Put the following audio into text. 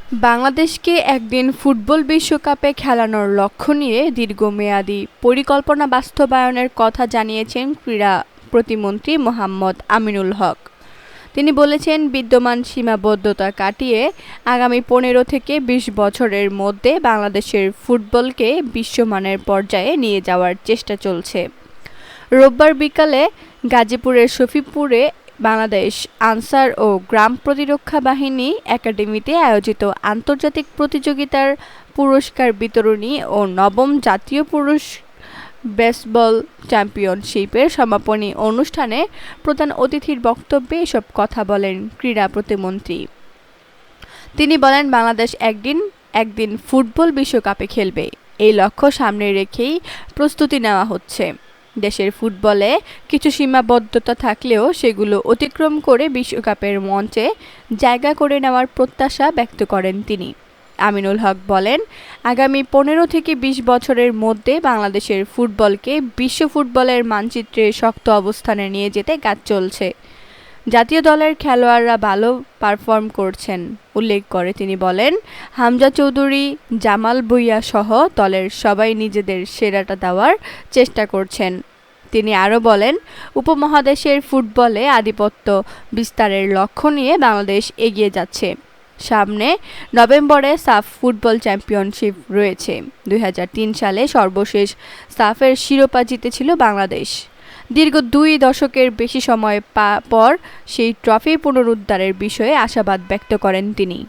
বাংলাদেশকে একদিন ফুটবল বিশ্বকাপে খেলানোর লক্ষ্য নিয়ে দীর্ঘমেয়াদী পরিকল্পনা বাস্তবায়নের কথা জানিয়েছেন ক্রীড়া প্রতিমন্ত্রী মোহাম্মদ আমিনুল হক। তিনি বলেছেন, বিদ্যমান সীমাবদ্ধতা কাটিয়ে আগামী 15 থেকে 20 বছরের মধ্যে বাংলাদেশের ফুটবলকে বিশ্বমানের পর্যায়ে নিয়ে যাওয়ার চেষ্টা চলছে। রোববার বিকালে গাজীপুরের শফিপুরে বাংলাদেশ আনসার ও গ্রাম প্রতিরক্ষা বাহিনী একাডেমিতে আয়োজিত আন্তর্জাতিক প্রতিযোগিতার পুরস্কার বিতরণী ও নবম জাতীয় পুরুষ বেসবল চ্যাম্পিয়নশিপের সমাপনী অনুষ্ঠানে প্রধান অতিথির বক্তব্যে এসব কথা বলেন ক্রীড়া প্রতিমন্ত্রী। তিনি বলেন, বাংলাদেশ একদিন ফুটবল বিশ্বকাপে খেলবে, এই লক্ষ্য সামনে রেখেই প্রস্তুতি নেওয়া হচ্ছে। দেশের ফুটবলে কিছু সীমাবদ্ধতা থাকলেও সেগুলো অতিক্রম করে বিশ্বকাপের মঞ্চে জায়গা করে নেওয়ার প্রত্যাশা ব্যক্ত করেন তিনি। আমিনুল হক বলেন, আগামী 15 থেকে 20 বছরের মধ্যে বাংলাদেশের ফুটবলকে বিশ্ব ফুটবলের মানচিত্রে শক্ত অবস্থানে নিয়ে যেতে কাজ চলছে। জাতীয় দলের খেলোয়াড়রা ভালো পারফর্ম করছেন উল্লেখ করে তিনি বলেন, হামজা চৌধুরী, জামাল ভুঁইয়া সহ দলের সবাই নিজেদের সেরাটা দেওয়ার চেষ্টা করছেন। তিনি আরও বলেন, উপমহাদেশের ফুটবলে আধিপত্য বিস্তারের লক্ষ্য নিয়ে বাংলাদেশ এগিয়ে যাচ্ছে। সামনে নভেম্বরে সাফ ফুটবল চ্যাম্পিয়নশিপ রয়েছে। 2003 সালে সর্বশেষ সাফের শিরোপা জিতেছিল বাংলাদেশ। দীর্ঘ 2 দশকের বেশি সময় পর সেই ট্রফি পুনরুদ্ধারের বিষয়ে আশাবাদ ব্যক্ত করেন তিনি।